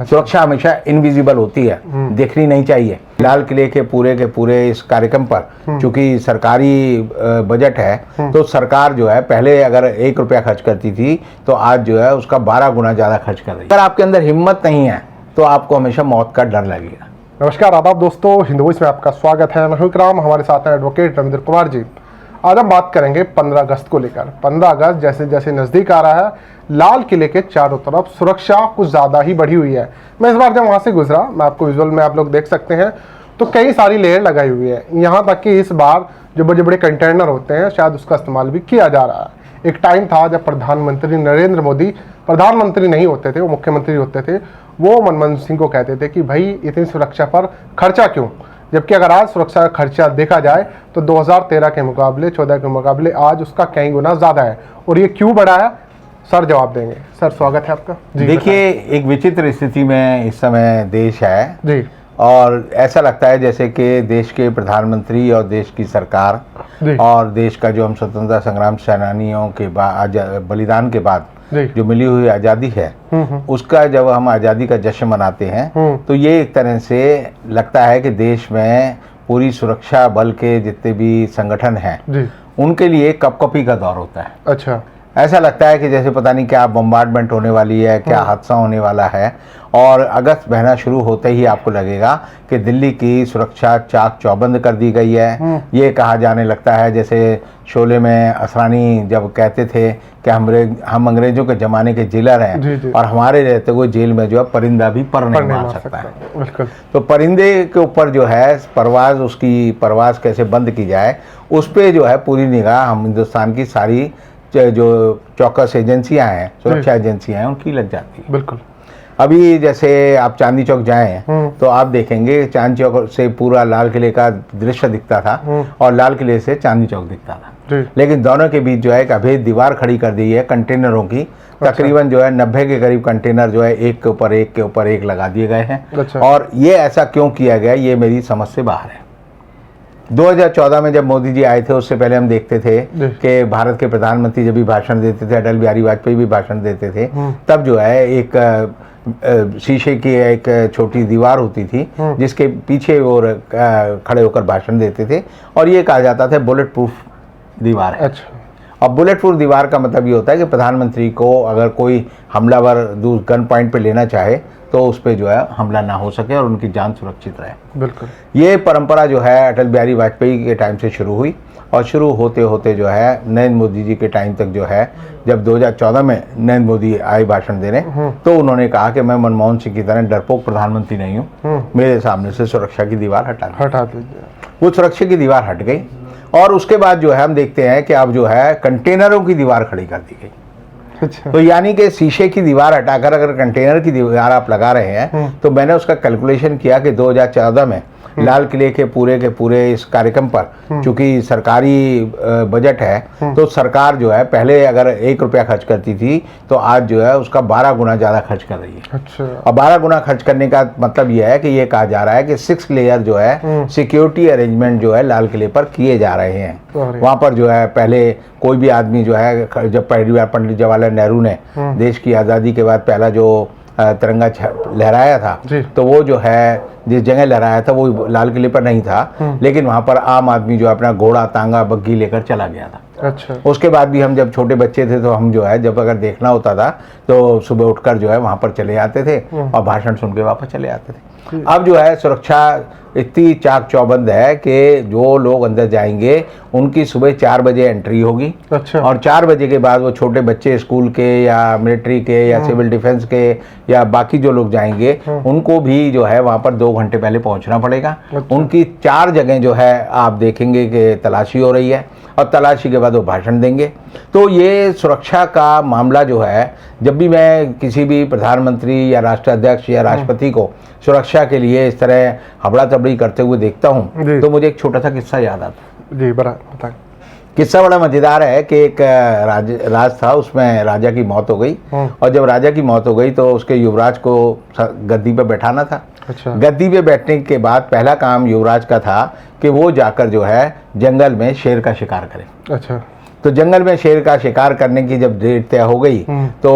सुरक्षा हमेशा इनविजिबल होती है, देखनी नहीं चाहिए। लाल किले के पूरे इस कार्यक्रम पर चूंकि सरकारी बजट है, तो सरकार जो है पहले अगर 1 रुपया खर्च करती थी तो आज जो है उसका 12 गुना ज़्यादा खर्च कर रही है। अगर आपके अंदर हिम्मत नहीं है तो आपको हमेशा मौत का डर लगेगा। नमस्कार, आदाब दोस्तों, हिंदू वॉइस में आपका स्वागत है। मैं हूं इकराम, हमारे साथ हैं एडवोकेट रविंद्र कुमार जी। आज हम बात करेंगे 15 अगस्त को लेकर। 15 अगस्त जैसे जैसे नज़दीक आ रहा है, लाल किले के चारों तरफ सुरक्षा कुछ ज़्यादा ही बढ़ी हुई है। मैं इस बार जब वहाँ से गुजरा, मैं आपको विजुअल में आप लोग देख सकते हैं, तो कई सारी लेयर लगाई हुई है। यहाँ तक कि इस बार जो बड़े बड़े कंटेनर होते हैं, शायद उसका इस्तेमाल भी किया जा रहा है। एक टाइम था जब प्रधानमंत्री नरेंद्र मोदी प्रधानमंत्री नहीं होते थे, वो मुख्यमंत्री होते थे। वो मनमोहन सिंह को कहते थे कि भाई इतनी सुरक्षा पर खर्चा क्यों, जबकि अगर आज सुरक्षा का खर्चा देखा जाए तो 2013 के मुकाबले 14 के मुकाबले आज उसका कई गुना ज़्यादा है। और ये क्यों बढ़ा है, सर जवाब देंगे। सर, स्वागत है आपका। देखिए, एक विचित्र स्थिति में इस समय देश है जी, और ऐसा लगता है जैसे कि देश के प्रधानमंत्री और देश की सरकार और देश का जो हम स्वतंत्रता संग्राम सेनानियों के बाद बलिदान के बाद जो मिली हुई आज़ादी है, उसका जब हम आज़ादी का जश्न मनाते हैं तो ये एक तरह से लगता है कि देश में पूरी सुरक्षा बल के जितने भी संगठन हैं उनके लिए कपकपी का दौर होता है। अच्छा, ऐसा लगता है कि जैसे पता नहीं क्या बम्बार्डमेंट होने वाली है, क्या हादसा होने वाला है। और अगस्त महीना शुरू होते ही आपको लगेगा कि दिल्ली की सुरक्षा चाक चौबंद कर दी गई है। ये कहा जाने लगता है जैसे शोले में असरानी जब कहते थे कि हम अंग्रेजों के ज़माने के जेलर हैं और हमारे रहते हुए जेल में जो है परिंदा भी पर नहीं मार सकता है। तो परिंदे के ऊपर जो है उसकी परवाज़ कैसे बंद की जाए, उस पर जो है पूरी निगाह हम हिंदुस्तान की सारी जो चौकस एजेंसियां हैं, सुरक्षा एजेंसियां हैं, उनकी लग जाती है। बिल्कुल। अभी जैसे आप चांदनी चौक जाएं तो आप देखेंगे चांदनी चौक से पूरा लाल किले का दृश्य दिखता था और लाल किले से चांदनी चौक दिखता था, लेकिन दोनों के बीच जो है एक अभेद दीवार खड़ी कर दी है कंटेनरों की। तकरीबन जो है 90 के करीब कंटेनर जो है एक के ऊपर एक लगा दिए गए हैं। और ये ऐसा क्यों किया गया, ये मेरी समझ से बाहर है। 2014 में जब मोदी जी आए थे, उससे पहले हम देखते थे कि भारत के प्रधानमंत्री जब भी भाषण देते थे, अटल बिहारी वाजपेयी भी भाषण देते थे, तब जो है एक शीशे की एक छोटी दीवार होती थी जिसके पीछे वो खड़े होकर भाषण देते थे और ये कहा जाता था बुलेट प्रूफ दीवार है। अच्छा। और बुलेट प्रूफ दीवार का मतलब ये होता है कि प्रधानमंत्री को अगर कोई हमलावर दूर गन पॉइंट पे लेना चाहे तो उस पर जो है हमला ना हो सके और उनकी जान सुरक्षित रहे। बिल्कुल। ये परंपरा जो है अटल बिहारी वाजपेयी के टाइम से शुरू हुई और शुरू होते होते जो है नरेंद्र मोदी जी के टाइम तक जो है, जब 2014 में नरेंद्र मोदी आए भाषण देने, तो उन्होंने कहा कि मैं मनमोहन सिंह की तरह डरपोक प्रधानमंत्री नहीं हूँ, मेरे सामने से सुरक्षा की दीवार हटा दीजिए। वो सुरक्षा की दीवार हट गई और उसके बाद जो है हम देखते हैं कि अब जो है कंटेनरों की दीवार खड़ी कर दी गई। अच्छा। तो यानी कि शीशे की दीवार हटाकर अगर कंटेनर की दीवार आप लगा रहे हैं, तो मैंने उसका कैलकुलेशन किया कि 2014 में लाल किले के पूरे इस कार्यक्रम पर चूंकि सरकारी बजट है, तो सरकार जो है पहले अगर 1 रुपया खर्च करती थी तो आज जो है उसका 12 गुना ज़्यादा खर्च कर रही है। अच्छा। और 12 गुना खर्च करने का मतलब यह है कि ये कहा जा रहा है कि 6 लेयर जो है सिक्योरिटी अरेंजमेंट जो है लाल किले पर किए जा रहे हैं। वहाँ पर जो है पहले कोई भी आदमी जो है, जब पहली बार पंडित जवाहरलाल नेहरू ने देश की आज़ादी के बाद पहला जो तिरंगा लहराया था, तो वो जो है जिस जगह लहराया था वो लाल किले पर नहीं था, लेकिन वहाँ पर आम आदमी जो अपना घोड़ा, तांगा, बग्घी लेकर चला गया था। अच्छा। उसके बाद भी हम जब छोटे बच्चे थे तो हम जो है जब अगर देखना होता था तो सुबह उठकर जो है वहाँ पर चले आते थे और भाषण सुन के वापस चले आते थे। अब जो है सुरक्षा इतनी चाक चौबंद है कि जो लोग अंदर जाएंगे उनकी सुबह 4 बजे एंट्री होगी। अच्छा। और 4 बजे के बाद वो छोटे बच्चे स्कूल के या मिलिट्री के या सिविल डिफेंस के या बाकी जो लोग जाएंगे उनको भी जो है वहाँ पर 2 घंटे पहले पहुँचना पड़ेगा। उनकी 4 जगह जो है आप देखेंगे कि तलाशी हो रही है और तलाशी के बाद वो भाषण देंगे। तो ये सुरक्षा का मामला जो है, जब भी मैं किसी भी प्रधानमंत्री या राष्ट्राध्यक्ष या राष्ट्रपति को सुरक्षा के लिए इस तरह हबड़ा तबड़ी करते हुए देखता हूँ तो मुझे एक छोटा सा किस्सा याद आता है। जी, बताएं। किस्सा बड़ा मज़ेदार है कि एक राज था, उसमें राजा की मौत हो गई और जब राजा की मौत हो गई तो उसके युवराज को गद्दी पे बैठाना था। अच्छा। गद्दी पे बैठने के बाद पहला काम युवराज का था कि वो जाकर जो है जंगल में शेर का शिकार करे। अच्छा। तो जंगल में शेर का शिकार करने की जब डेट तय हो गई तो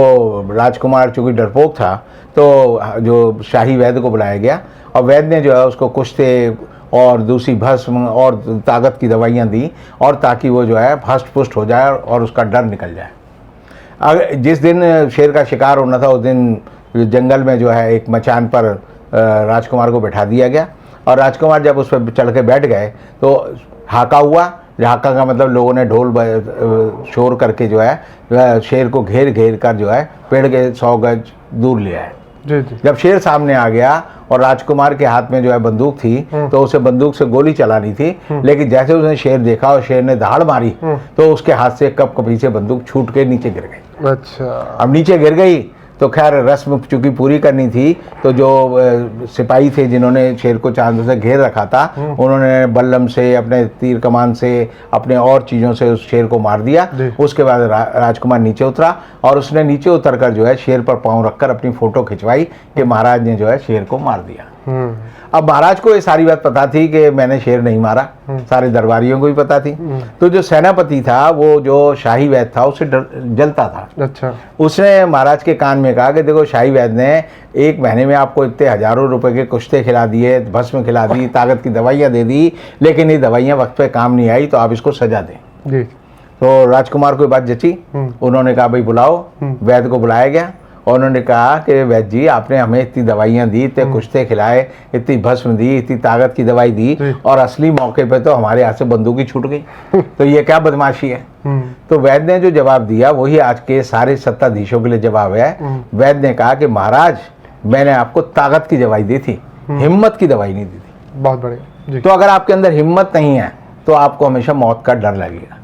राजकुमार चूंकि डरपोक था तो जो शाही वैद्य को बुलाया गया और वैद्य ने जो है उसको कुश्ते और दूसरी भस्म और ताकत की दवाइयाँ दी और ताकि वो जो है हष्ट पुष्ट हो जाए और उसका डर निकल जाए। अगर जिस दिन शेर का शिकार होना था उस दिन जंगल में जो है एक मचान पर राजकुमार को बैठा दिया गया और राजकुमार जब उस पर चढ़ के बैठ गए तो हाका हुआ। हाका का मतलब लोगों ने ढोल शोर करके जो है शेर को घेर घेर कर जो है पेड़ के 100 गज दूर ले आए। जी जी। जब शेर सामने आ गया और राजकुमार के हाथ में जो है बंदूक थी तो उसे बंदूक से गोली चलानी थी, लेकिन जैसे उसने शेर देखा और शेर ने दहाड़ मारी तो उसके हाथ से कप कपी से बंदूक छूट के नीचे गिर गई। अच्छा। अब नीचे गिर गई तो खैर रस्म चूंकि पूरी करनी थी तो जो सिपाही थे जिन्होंने शेर को चांदों से घेर रखा था उन्होंने बल्लम से, अपने तीर कमान से, अपने और चीज़ों से उस शेर को मार दिया। उसके बाद राजकुमार नीचे उतरा और उसने नीचे उतर कर जो है शेर पर पाँव रखकर अपनी फ़ोटो खिंचवाई कि महाराज ने जो है शेर को मार दिया। अब महाराज को ये सारी बात पता थी कि मैंने शेर नहीं मारा, सारे दरबारियों को भी पता थी। तो जो सेनापति था वो जो शाही वैद्य था उससे जलता था। अच्छा। उसने महाराज के कान में कहा कि देखो शाही वैद्य ने 1 महीने में आपको इतने हजारों रुपए के कुश्ते खिला दिए, भस्म खिला दी, ताकत की दवाइयाँ दे दी, लेकिन ये दवाइयाँ वक्त पे काम नहीं आई तो आप इसको सजा दें। जी। तो राजकुमार को ये बात जची। उन्होंने कहा भाई बुलाओ। वैद्य को बुलाया गया और उन्होंने कहा कि वैद्य जी आपने हमें इतनी दवाइयाँ दी, इतने कुश्ते खिलाए, इतनी भस्म दी, इतनी ताकत की दवाई दी और असली मौके पे तो हमारे हाथ से बंदूक ही छूट गई, तो ये क्या बदमाशी है। तो वैद्य ने जो जवाब दिया वही आज के सारे सत्ताधीशों के लिए जवाब है। वैद्य ने कहा कि महाराज मैंने आपको ताकत की दवाई दी थी, हिम्मत की दवाई नहीं दी थी। बहुत बढ़िया। तो अगर आपके अंदर हिम्मत नहीं है तो आपको हमेशा मौत का डर लगेगा।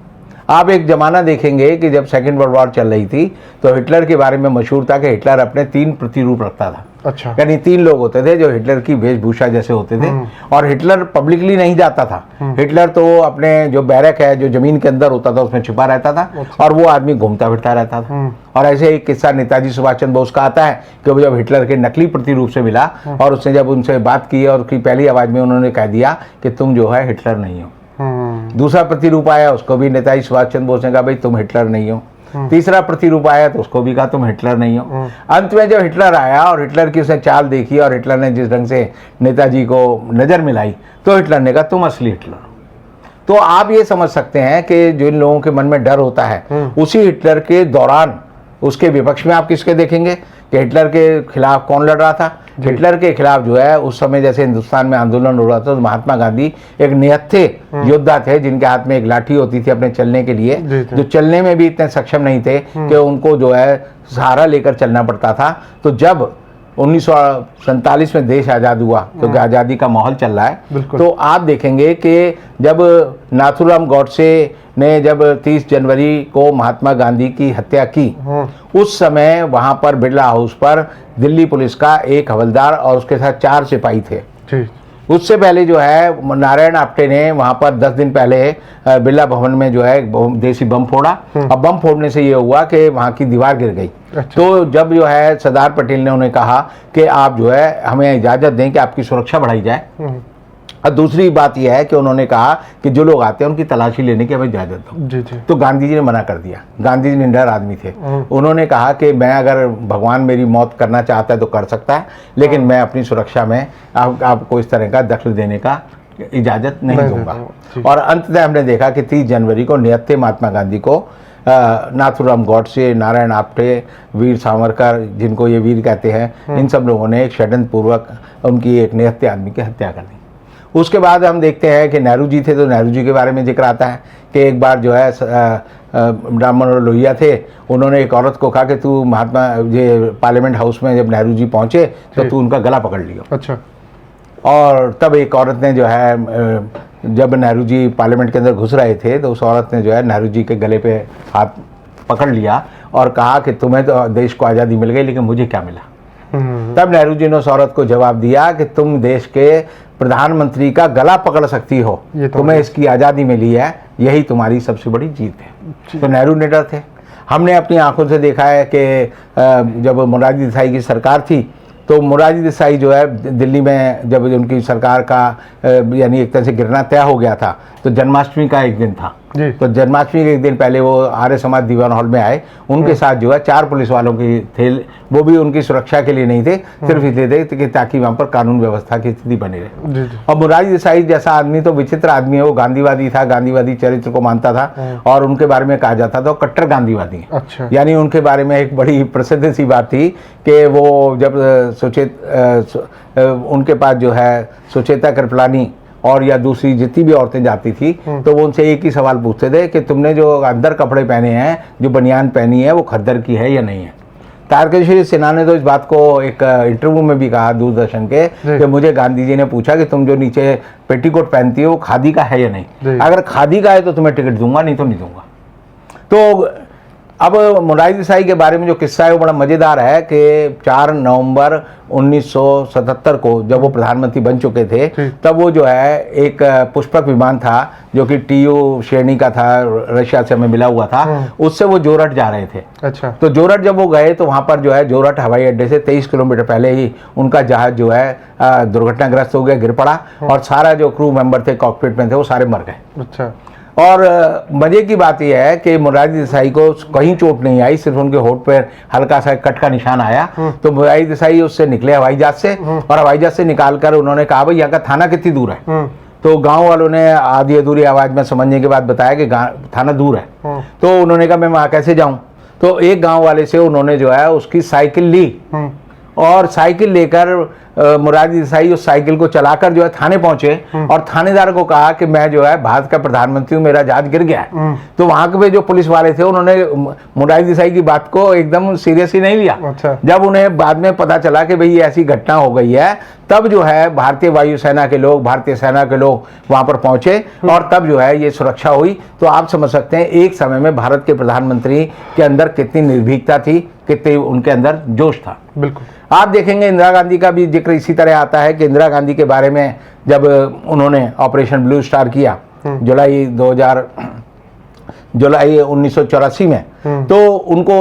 आप एक ज़माना देखेंगे कि जब सेकेंड वर्ल्ड वॉर चल रही थी तो हिटलर के बारे में मशहूर था कि हिटलर अपने 3 प्रतिरूप रखता था। अच्छा। यानी 3 लोग होते थे जो हिटलर की वेशभूषा जैसे होते थे और हिटलर पब्लिकली नहीं जाता था। हिटलर तो अपने जो बैरक है जो जमीन के अंदर होता था उसमें छिपा रहता था और वो आदमी घूमता फिरता रहता था। और ऐसे एक किस्सा नेताजी सुभाष चंद्र बोस का आता है कि वो जब हिटलर के नकली प्रतिरूप से मिला और उसने जब उनसे बात की और उसकी पहली आवाज़ में उन्होंने कह दिया कि तुम जो है हिटलर नहीं हो। दूसरा प्रतिरूप आया उसको भी नेताजी सुभाष चंद्र बोस ने कहा भाई तुम हिटलर नहीं हो। तीसरा प्रतिरूप आया तो उसको भी कहा तुम हिटलर नहीं हो। अंत में जब हिटलर आया और हिटलर की उसने चाल देखी और हिटलर ने जिस ढंग से नेताजी को नज़र मिलाई तो हिटलर ने कहा तुम असली हिटलर हो। तो आप ये समझ सकते हैं कि जिन लोगों के मन में डर होता है उसी हिटलर के दौरान उसके विपक्ष में आप किसके देखेंगे कि हिटलर के खिलाफ कौन लड़ रहा था। हिटलर के खिलाफ जो है उस समय जैसे हिंदुस्तान में आंदोलन हो रहा था तो महात्मा गांधी एक निहत्थे योद्धा थे जिनके हाथ में एक लाठी होती थी अपने चलने के लिए, जो चलने में भी इतने सक्षम नहीं थे कि उनको जो है सहारा लेकर चलना पड़ता था। तो जब 1947 में देश आज़ाद हुआ क्योंकि आज़ादी का माहौल चल रहा है तो आप देखेंगे कि जब नाथूराम गॉडसे ने जब 30 जनवरी को महात्मा गांधी की हत्या की उस समय वहां पर बिरला हाउस पर दिल्ली पुलिस का एक हवलदार और उसके साथ 4 सिपाही थे। उससे पहले जो है नारायण आप्टे ने वहां पर 10 दिन पहले बिरला भवन में जो है देसी बम फोड़ा और बम फोड़ने से ये हुआ कि वहां की दीवार गिर गई। तो जब जो है सरदार पटेल ने उन्हें कहा कि आप जो है हमें इजाज़त दें कि आपकी सुरक्षा बढ़ाई जाए। और दूसरी बात यह है कि उन्होंने कहा कि जो लोग आते हैं उनकी तलाशी लेने की हमें इजाज़त दो। तो गांधी जी ने मना कर दिया। गांधी जी निडर आदमी थे। उन्होंने कहा कि मैं अगर भगवान मेरी मौत करना चाहता है तो कर सकता है, लेकिन मैं अपनी सुरक्षा में आपको इस तरह का दखल देने का इजाज़त नहीं दूंगा। और अंततः हमने देखा कि 30 जनवरी को निहत्थे महात्मा गांधी को नाथूराम गॉडसे, नारायण आप्टे, वीर सावरकर जिनको ये वीर कहते हैं, इन सब लोगों ने एक षड्यंत्र पूर्वक उनकी एक निहत्थे आदमी की हत्या कर दी। उसके बाद हम देखते हैं कि नेहरू जी थे तो नेहरू जी के बारे में जिक्र आता है कि एक बार जो है राम मनोहर लोहिया थे, उन्होंने एक औरत को कहा कि तू महात्मा ये पार्लियामेंट हाउस में जब नेहरू जी पहुंचे तो तू उनका गला पकड़ लियो। अच्छा। और तब एक औरत ने जो है जब नेहरू जी पार्लियामेंट के अंदर घुस रहे थे तो उस औरत ने जो है नेहरू जी के गले पे हाथ पकड़ लिया और कहा कि तुम्हें तो देश को आज़ादी मिल गई लेकिन मुझे क्या मिला। तब नेहरू जी ने उस औरत को जवाब दिया कि तुम देश के प्रधानमंत्री का गला पकड़ सकती हो, तुम्हें इसकी आज़ादी मिली है, यही तुम्हारी सबसे बड़ी जीत है। तो नेहरू निडर थे। हमने अपनी आंखों से देखा है कि जब मोरारजी देसाई की सरकार थी तो मोरारजी देसाई जो है दिल्ली में जब उनकी सरकार का यानी एक तरह से गिरना तय हो गया था तो जन्माष्टमी का एक दिन था जी। तो जन्माष्टमी के एक दिन पहले वो आर्य समाज दीवान हॉल में आए, उनके साथ जो है 4 पुलिस वालों की थे, वो भी उनकी सुरक्षा के लिए नहीं थे, सिर्फ इसलिए थे कि ताकि वहाँ पर कानून व्यवस्था की स्थिति बनी रहे। जी, जी। और मुरारी देसाई जैसा आदमी तो विचित्र आदमी है, वो गांधीवादी था, गांधीवादी चरित्र को मानता था और उनके बारे में कहा जाता था वो कट्टर गांधीवादी हैं। अच्छा। यानी उनके बारे में एक बड़ी प्रसिद्ध सी बात थी कि वो जब उनके पास जो है सुचेता कृपलानी और या दूसरी जितनी भी औरतें जाती थी तो वो उनसे एक ही सवाल पूछते थे कि तुमने जो अंदर कपड़े पहने हैं, जो बनियान पहनी है, वो खद्दर की है या नहीं है। तारकेश्वरी सिन्हा ने तो इस बात को एक इंटरव्यू में भी कहा दूरदर्शन के कि मुझे गांधी जी ने पूछा कि तुम जो नीचे पेटीकोट पहनती हो वो खादी का है या नहीं, अगर खादी का है तो तुम्हें टिकट दूंगा, नहीं तो नहीं दूंगा। तो अब मुरारी देसाई के बारे में जो किस्सा है वो बड़ा मज़ेदार है कि 4 नवंबर 1977 को जब वो प्रधानमंत्री बन चुके थे तब वो जो है एक पुष्पक विमान था जो कि TU श्रेणी का था, रशिया से हमें मिला हुआ था, उससे वो जोरहट जा रहे थे। अच्छा। तो जोरहट जब वो गए तो वहाँ पर जो है जोरहट हवाई अड्डे से 23 किलोमीटर पहले ही उनका जहाज जो है दुर्घटनाग्रस्त हो गया, गिर पड़ा और सारा जो क्रू मेंबर थे कॉकपिट में थे वो सारे मर गए। अच्छा। और मजे की बात यह है कि मुरारी देसाई को कहीं चोट नहीं आई, सिर्फ उनके होठ पर हल्का सा कट का निशान आया। तो मुरारी देसाई उससे निकले हवाई जहाज से और हवाई जहाज से निकालकर उन्होंने कहा भाई यहाँ का थाना कितनी दूर है। तो गांव वालों ने आधी अधूरी आवाज में समझने के बाद बताया कि थाना दूर है। तो उन्होंने कहा मैं वहाँ कैसे जाऊँ। तो एक गाँव वाले से उन्होंने जो है उसकी साइकिल ली और साइकिल लेकर मुरारी देसाई उस साइकिल को चलाकर जो है थाने पहुंचे और थानेदार को कहा कि मैं जो है भारत का प्रधानमंत्री हूँ, मेरा जहाज गिर गया है। तो वहां के जो पुलिस वाले थे उन्होंने मुरारी देसाई की बात को एकदम सीरियसली नहीं लिया। अच्छा। जब उन्हें बाद में पता चला कि भाई ऐसी घटना हो गई है तब जो है भारतीय वायुसेना के लोग, भारतीय सेना के लोग वहां पर पहुंचे और तब जो है ये सुरक्षा हुई। तो आप समझ सकते हैं एक समय में भारत के प्रधानमंत्री के अंदर कितनी निर्भीकता थी, कितनी उनके अंदर जोश था। बिल्कुल। आप देखेंगे इंदिरा गांधी का भी जिक्र इसी तरह आता है कि इंदिरा गांधी के बारे में जब उन्होंने ऑपरेशन ब्लू स्टार किया जुलाई 1984 में, तो उनको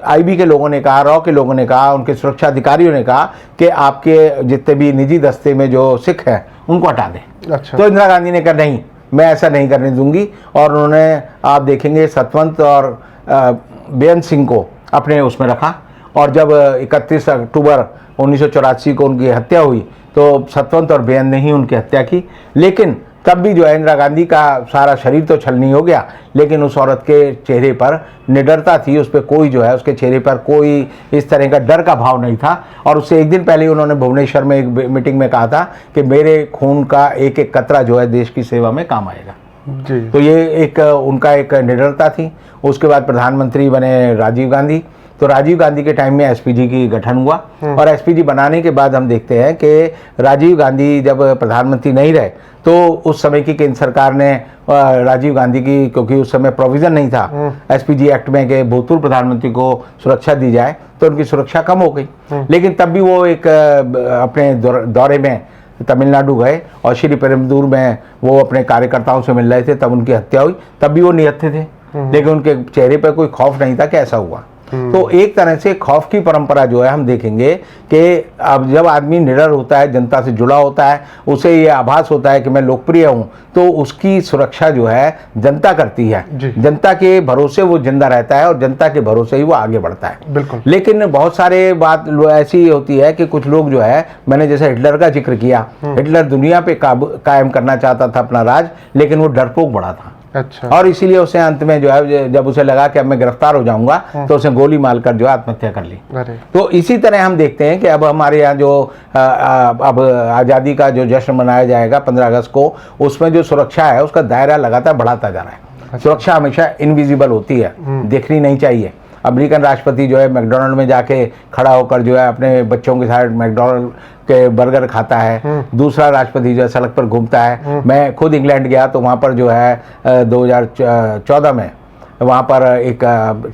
IB के लोगों ने कहा, रॉ के लोगों ने कहा, उनके सुरक्षा अधिकारियों ने कहा कि आपके जितने भी निजी दस्ते में जो सिख हैं उनको हटा दें। अच्छा। तो इंदिरा गांधी ने कहा नहीं, मैं ऐसा नहीं करने दूंगी और उन्होंने आप देखेंगे सतवंत और बेअंत सिंह को अपने उसमें रखा। और जब 31 अक्टूबर 1984 को उनकी हत्या हुई तो सतवंत और बेअंत ने ही उनकी हत्या की। लेकिन तब भी जो है इंदिरा गांधी का सारा शरीर तो छलनी हो गया, लेकिन उस औरत के चेहरे पर निडरता थी, उस पर कोई जो है उसके चेहरे पर कोई इस तरह का डर का भाव नहीं था। और उससे एक दिन पहले उन्होंने भुवनेश्वर में एक मीटिंग में कहा था कि मेरे खून का एक एक कतरा जो है देश की सेवा में काम आएगा। जी। तो ये एक उनका एक निडरता थी। उसके बाद प्रधानमंत्री बने राजीव गांधी। तो राजीव गांधी के टाइम में SPG की गठन हुआ और SPG बनाने के बाद हम देखते हैं कि राजीव गांधी जब प्रधानमंत्री नहीं रहे तो उस समय की केंद्र सरकार ने राजीव गांधी की, क्योंकि उस समय प्रोविज़न नहीं था SPG एक्ट में कि भूतपूर्व प्रधानमंत्री को सुरक्षा दी जाए, तो उनकी सुरक्षा कम हो गई। लेकिन तब भी वो एक अपने दौरे में तमिलनाडु गए और श्री पेरुम्बदूर में वो अपने कार्यकर्ताओं से मिल रहे थे, तब उनकी हत्या हुई। तब भी वो निहत्थे थे, लेकिन उनके चेहरे पर कोई खौफ नहीं था कि ऐसा हुआ। तो एक तरह से खौफ की परंपरा जो है हम देखेंगे कि अब जब आदमी निडर होता है, जनता से जुड़ा होता है, उसे ये आभास होता है कि मैं लोकप्रिय हूं, तो उसकी सुरक्षा जो है जनता करती है। जनता के भरोसे वो जिंदा रहता है और जनता के भरोसे ही वो आगे बढ़ता है। बिल्कुल। लेकिन बहुत सारे बात ऐसी होती है कि कुछ लोग जो है, मैंने जैसे हिटलर का जिक्र किया, हिटलर दुनिया पे कायम करना चाहता था अपना राज, लेकिन वो डरपोक बड़ा था। अच्छा। और इसीलिए उसे अंत में जो है जब उसे लगा कि अब मैं गिरफ्तार हो जाऊंगा तो उसने गोली मारकर जो है आत्महत्या कर ली। तो इसी तरह हम देखते हैं कि अब हमारे यहाँ जो अब आज़ादी का जो जश्न मनाया जाएगा 15 अगस्त को, उसमें जो सुरक्षा है उसका दायरा लगातार बढ़ाता जा रहा है। अच्छा। सुरक्षा हमेशा इनविजिबल होती है, देखनी नहीं चाहिए। अमेरिकन राष्ट्रपति जो है मैकडोनल्ड में जाके खड़ा होकर जो है अपने बच्चों के साथ मैकडोनल्ड के बर्गर खाता है। दूसरा राष्ट्रपति जो है सड़क पर घूमता है। मैं खुद इंग्लैंड गया तो वहाँ पर जो है 2014 में वहाँ पर एक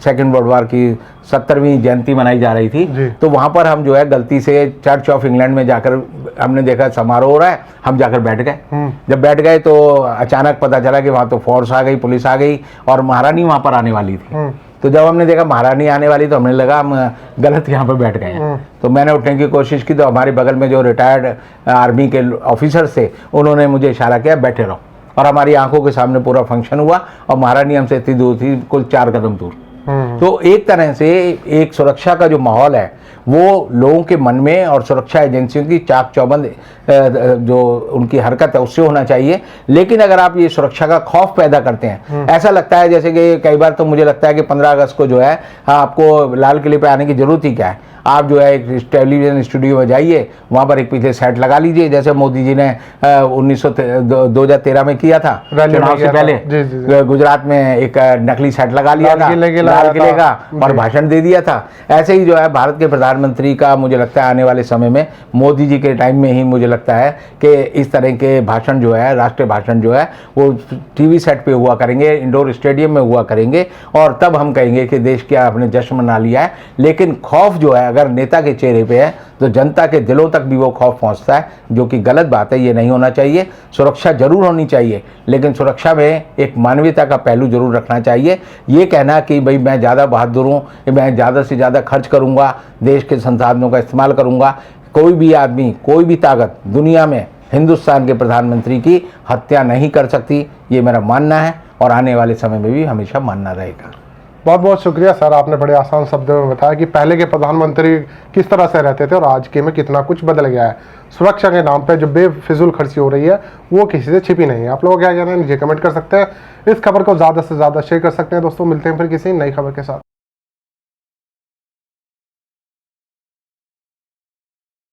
सेकेंड वर्ल्ड वॉर की 70वीं जयंती मनाई जा रही थी। तो वहाँ पर हम जो है गलती से चर्च ऑफ इंग्लैंड में जाकर हमने देखा समारोह हो रहा है, हम जाकर बैठ गए। जब बैठ गए तो अचानक पता चला कि वहाँ तो फोर्स आ गई, पुलिस आ गई और महारानी वहाँ पर आने वाली थी। तो जब हमने देखा महारानी आने वाली तो हमने लगा हम गलत यहाँ पर बैठ गए हैं। तो मैंने उठने की कोशिश की तो हमारे बगल में जो रिटायर्ड आर्मी के ऑफिसर थे उन्होंने मुझे इशारा किया बैठे रहो, और हमारी आंखों के सामने पूरा फंक्शन हुआ और महारानी हमसे इतनी दूर थी, कुल 4 कदम दूर। तो एक तरह से एक सुरक्षा का जो माहौल है वो लोगों के मन में और सुरक्षा एजेंसियों की चाक चौबंद जो उनकी हरकत है उससे होना चाहिए। लेकिन अगर आप ये सुरक्षा का खौफ पैदा करते हैं, ऐसा लगता है जैसे कि कई बार तो मुझे लगता है कि 15 अगस्त को जो है आपको लाल किले पे आने की जरूरत ही क्या है। आप जो है एक टेलीविजन स्टूडियो में जाइए, वहाँ पर एक पीछे सेट लगा लीजिए, जैसे मोदी जी ने 2013 में किया था चुनाव से पहले। गुजरात में एक नकली सेट लगा लिया था लाल किले का और भाषण दे दिया था। ऐसे ही जो है भारत के प्रधानमंत्री का मुझे लगता है आने वाले समय में मोदी जी के टाइम में ही मुझे लगता है कि इस तरह के भाषण जो है, राष्ट्रीय भाषण जो है वो टीवी सेट पे हुआ करेंगे, इंडोर स्टेडियम में हुआ करेंगे और तब हम कहेंगे कि देश क्या आपने जश्न मना लिया है। लेकिन खौफ जो है अगर नेता के चेहरे पे है तो जनता के दिलों तक भी वो खौफ पहुंचता है, जो कि गलत बात है, ये नहीं होना चाहिए। सुरक्षा जरूर होनी चाहिए, लेकिन सुरक्षा में एक मानवीयता का पहलू जरूर रखना चाहिए। ये कहना कि भाई मैं ज़्यादा बहादुर हूँ, मैं ज़्यादा से ज़्यादा खर्च करूँगा, देश के संसाधनों का इस्तेमाल करूँगा, कोई भी आदमी, कोई भी ताकत दुनिया में हिंदुस्तान के प्रधानमंत्री की हत्या नहीं कर सकती, ये मेरा मानना है और आने वाले समय में भी हमेशा मानना रहेगा। बहुत बहुत शुक्रिया सर, आपने बड़े आसान शब्दों में बताया कि पहले के प्रधानमंत्री किस तरह से रहते थे और आज के में कितना कुछ बदल गया है। सुरक्षा के नाम पे जो बेफिजूल खर्ची हो रही है वो किसी से छिपी नहीं है। आप लोग क्या कहना है नीचे कमेंट कर सकते हैं। इस खबर को ज़्यादा से ज़्यादा शेयर कर सकते हैं। दोस्तों मिलते हैं फिर किसी नई खबर के साथ।